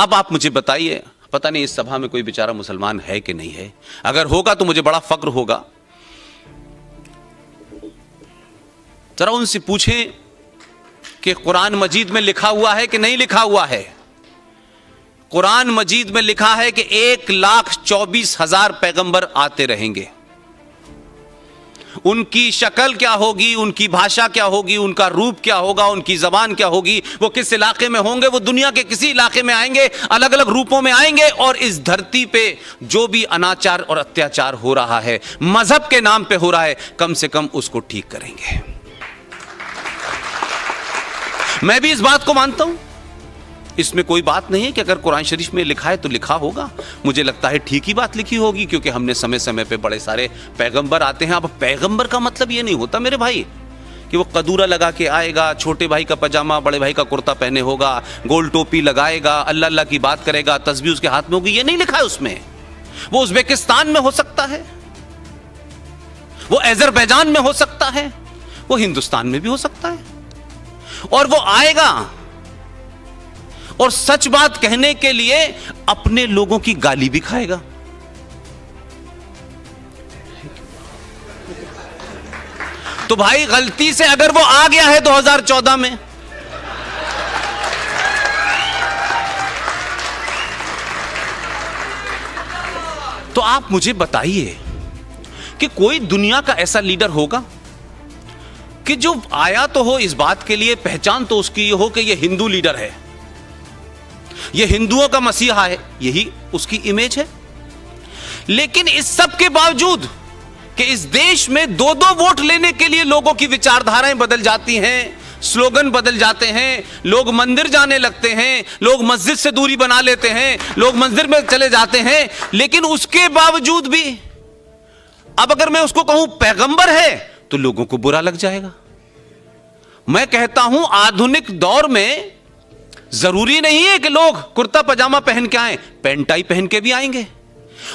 अब आप मुझे बताइए, पता नहीं इस सभा में कोई बेचारा मुसलमान है कि नहीं है, अगर होगा तो मुझे बड़ा फक्र होगा। जरा उनसे पूछें कि कुरान मजीद में लिखा हुआ है कि नहीं लिखा हुआ है। कुरान मजीद में लिखा है कि 1,24,000 पैगंबर आते रहेंगे। उनकी शक्ल क्या होगी, उनकी भाषा क्या होगी, उनका रूप क्या होगा, उनकी जबान क्या होगी, वो किस इलाके में होंगे, वो दुनिया के किसी इलाके में आएंगे, अलग अलग रूपों में आएंगे, और इस धरती पे जो भी अनाचार और अत्याचार हो रहा है, मजहब के नाम पे हो रहा है, कम से कम उसको ठीक करेंगे। मैं भी इस बात को मानता हूं, इसमें कोई बात नहीं है कि अगर कुरान शरीफ में लिखा है तो लिखा होगा। मुझे लगता है ठीक ही बात लिखी होगी, क्योंकि हमने समय समय पे बड़े सारे पैगंबर आते हैं। अब पैगंबर का मतलब ये नहीं होता मेरे भाई कि वो कदूरा लगा के आएगा, छोटे भाई का पजामा बड़े भाई का कुर्ता पहने होगा, गोल टोपी लगाएगा, अल्लाह अल्लाह की बात करेगा, तस्बीह उसके हाथ में होगी, ये नहीं लिखा है उसमें। वो उज़्बेकिस्तान में हो सकता है, वो अज़रबैजान में हो सकता है, वो हिंदुस्तान में भी हो सकता है, और वो आएगा और सच बात कहने के लिए अपने लोगों की गाली भी खाएगा। तो भाई गलती से अगर वो आ गया है 2014 में, तो आप मुझे बताइए कि कोई दुनिया का ऐसा लीडर होगा कि जो आया तो हो इस बात के लिए, पहचान तो उसकी ये हो कि ये हिंदू लीडर है, ये हिंदुओं का मसीहा है, यही उसकी इमेज है। लेकिन इस सब के बावजूद कि इस देश में 2-2 वोट लेने के लिए लोगों की विचारधाराएं बदल जाती हैं, स्लोगन बदल जाते हैं, लोग मंदिर जाने लगते हैं, लोग मस्जिद से दूरी बना लेते हैं, लोग मंदिर में चले जाते हैं, लेकिन उसके बावजूद भी अब अगर मैं उसको कहूं पैगंबर है तो लोगों को बुरा लग जाएगा। मैं कहता हूं आधुनिक दौर में जरूरी नहीं है कि लोग कुर्ता पजामा पहन के आए, पैंट टाई पहन के भी आएंगे।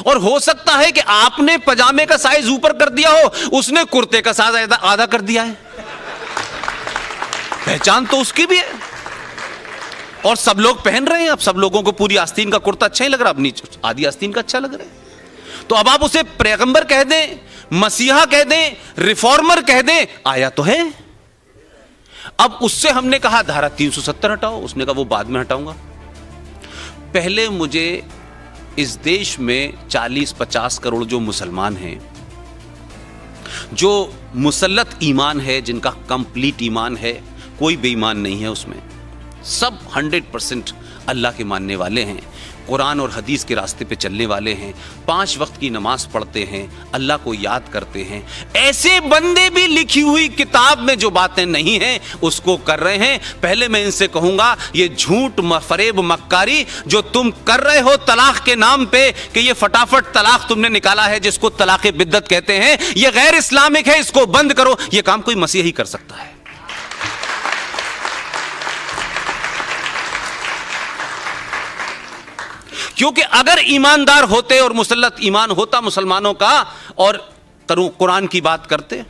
और हो सकता है कि आपने पजामे का साइज ऊपर कर दिया हो, उसने कुर्ते का साइज आधा कर दिया है, पहचान तो उसकी भी है। और सब लोग पहन रहे हैं, अब सब लोगों को पूरी आस्तीन का कुर्ता अच्छा ही लग रहा, अब नीचे आधी आस्तीन का अच्छा लग रहा है। तो अब आप उसे पैगंबर कह दें, मसीहा कह दें, रिफॉर्मर कह दें, आया तो है। अब उससे हमने कहा धारा 370 हटाओ, उसने कहा वो बाद में हटाऊंगा। पहले मुझे इस देश में 40-50 करोड़ जो मुसलमान हैं, जो मुसल्लत ईमान है, जिनका कंप्लीट ईमान है, कोई बेईमान नहीं है उसमें, सब 100% अल्लाह के मानने वाले हैं, कुरान और हदीस के रास्ते पे चलने वाले हैं, 5 वक्त की नमाज पढ़ते हैं, अल्लाह को याद करते हैं। ऐसे बंदे भी लिखी हुई किताब में जो बातें नहीं हैं उसको कर रहे हैं। पहले मैं इनसे कहूंगा ये झूठ फरेब मक्कारी जो तुम कर रहे हो तलाक के नाम पे, कि ये फटाफट तलाक तुमने निकाला है जिसको तलाक बिद्दत कहते हैं, ये गैर इस्लामिक है, इसको बंद करो, ये काम कोई मसीह ही कर सकता है। क्योंकि अगर ईमानदार होते और मुसल्लत ईमान होता मुसलमानों का, और कुरान की बात करते,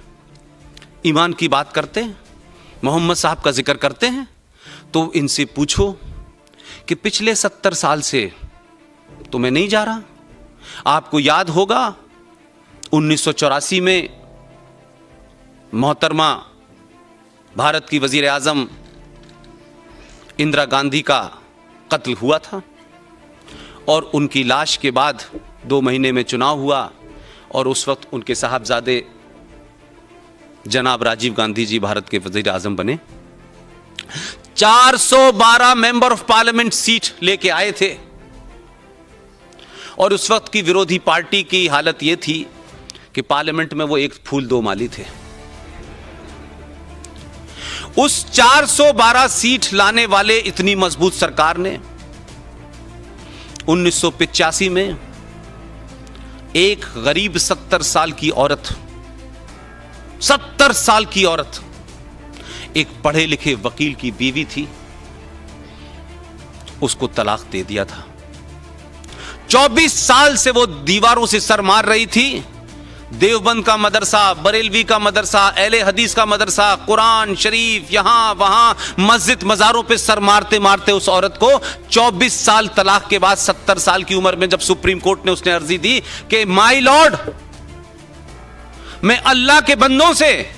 ईमान की बात करते, मोहम्मद साहब का जिक्र करते हैं, तो इनसे पूछो कि पिछले 70 साल से तो मैं नहीं जा रहा। आपको याद होगा 1984 में मोहतरमा भारत की वजीर आजम इंदिरा गांधी का कत्ल हुआ था, और उनकी लाश के बाद 2 महीने में चुनाव हुआ, और उस वक्त उनके साहबजादे जनाब राजीव गांधी जी भारत के वजीर आजम बने। 412 मेंबर ऑफ पार्लियामेंट सीट लेके आए थे, और उस वक्त की विरोधी पार्टी की हालत यह थी कि पार्लियामेंट में वो एक फूल 2 माली थे। उस 412 सीट लाने वाले इतनी मजबूत सरकार ने 1985 में एक गरीब 70 साल की औरत, 70 साल की औरत, एक पढ़े लिखे वकील की बीवी थी, उसको तलाक दे दिया था। 24 साल से वो दीवारों से सर मार रही थी, देवबंद का मदरसा, बरेलवी का मदरसा, अहले हदीस का मदरसा, कुरान शरीफ, यहां वहां मस्जिद मजारों पे सर मारते मारते उस औरत को 24 साल तलाक के बाद 70 साल की उम्र में जब सुप्रीम कोर्ट ने उसने अर्जी दी कि माय लॉर्ड, मैं अल्लाह के बंदों से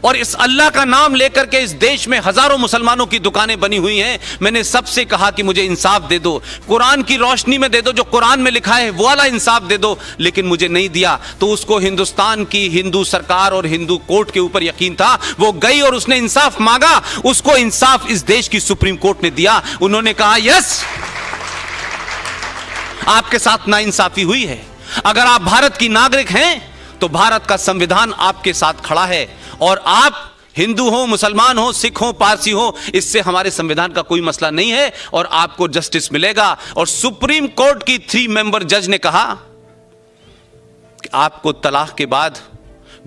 और इस अल्लाह का नाम लेकर के इस देश में हजारों मुसलमानों की दुकानें बनी हुई हैं, मैंने सबसे कहा कि मुझे इंसाफ दे दो, कुरान की रोशनी में दे दो, जो कुरान में लिखा है वो वाला इंसाफ दे दो, लेकिन मुझे नहीं दिया। तो उसको हिंदुस्तान की हिंदू सरकार और हिंदू कोर्ट के ऊपर यकीन था, वो गई और उसने इंसाफ मांगा, उसको इंसाफ इस देश की सुप्रीम कोर्ट ने दिया। उन्होंने कहा यस, आपके साथ नाइंसाफी हुई है, अगर आप भारत की नागरिक हैं तो भारत का संविधान आपके साथ खड़ा है, और आप हिंदू हो, मुसलमान हो, सिख हो, पारसी हो, इससे हमारे संविधान का कोई मसला नहीं है और आपको जस्टिस मिलेगा। और सुप्रीम कोर्ट की 3 मेंबर जज ने कहा कि आपको तलाक के बाद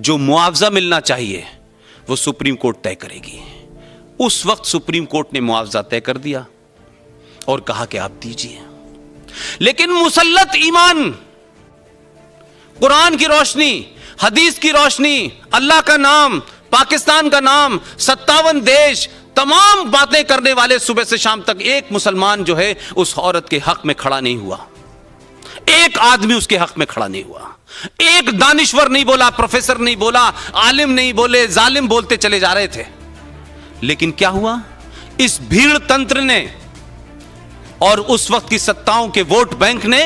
जो मुआवजा मिलना चाहिए वो सुप्रीम कोर्ट तय करेगी। उस वक्त सुप्रीम कोर्ट ने मुआवजा तय कर दिया और कहा कि आप दीजिए। लेकिन मुसल्लत ईमान, कुरान की रोशनी, हदीस की रोशनी, अल्लाह का नाम, पाकिस्तान का नाम, 57 देश, तमाम बातें करने वाले सुबह से शाम तक एक मुसलमान जो है उस औरत के हक में खड़ा नहीं हुआ। एक आदमी उसके हक में खड़ा नहीं हुआ। एक दानिश्वर नहीं बोला, प्रोफेसर नहीं बोला, आलिम नहीं बोले, जालिम बोलते चले जा रहे थे। लेकिन क्या हुआ, इस भीड़ तंत्र ने और उस वक्त की सत्ताओं के वोट बैंक ने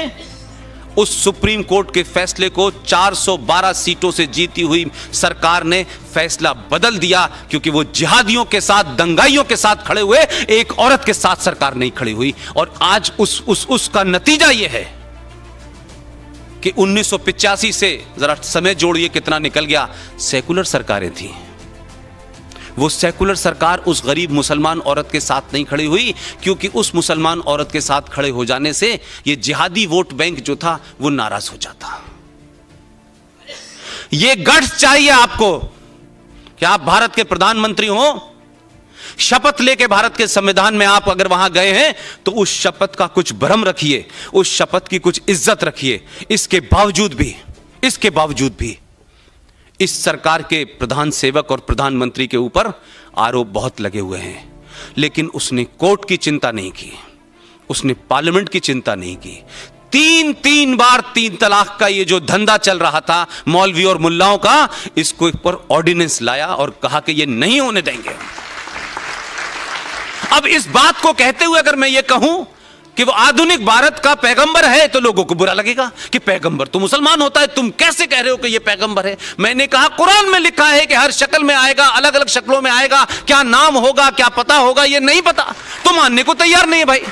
उस सुप्रीम कोर्ट के फैसले को 412 सीटों से जीती हुई सरकार ने फैसला बदल दिया, क्योंकि वो जिहादियों के साथ, दंगाइयों के साथ खड़े हुए, एक औरत के साथ सरकार नहीं खड़ी हुई। और आज उसका नतीजा यह है कि 1985 से जरा समय जोड़िए कितना निकल गया, सेकुलर सरकारें थी, वो सेकुलर सरकार उस गरीब मुसलमान औरत के साथ नहीं खड़ी हुई, क्योंकि उस मुसलमान औरत के साथ खड़े हो जाने से ये जिहादी वोट बैंक जो था वो नाराज हो जाता। ये गट्स चाहिए आपको कि आप भारत के प्रधानमंत्री हो, शपथ लेके भारत के संविधान में आप अगर वहां गए हैं तो उस शपथ का कुछ भरम रखिए, उस शपथ की कुछ इज्जत रखिए। इसके बावजूद भी इस सरकार के प्रधान सेवक और प्रधानमंत्री के ऊपर आरोप बहुत लगे हुए हैं, लेकिन उसने कोर्ट की चिंता नहीं की, उसने पार्लियामेंट की चिंता नहीं की। 3 बार 3 तलाक का ये जो धंधा चल रहा था मौलवी और मुल्लाओं का, इसको ऊपर ऑर्डिनेंस लाया और कहा कि ये नहीं होने देंगे। अब इस बात को कहते हुए अगर मैं ये कहूं कि वो आधुनिक भारत का पैगंबर है तो लोगों को बुरा लगेगा कि पैगंबर तो मुसलमान होता है, तुम कैसे कह रहे हो कि ये पैगंबर है। मैंने कहा कुरान में लिखा है कि हर शक्ल में आएगा, अलग अलग शक्लों में आएगा, क्या नाम होगा, क्या पता होगा, ये नहीं पता, तो मानने को तैयार नहीं है भाई।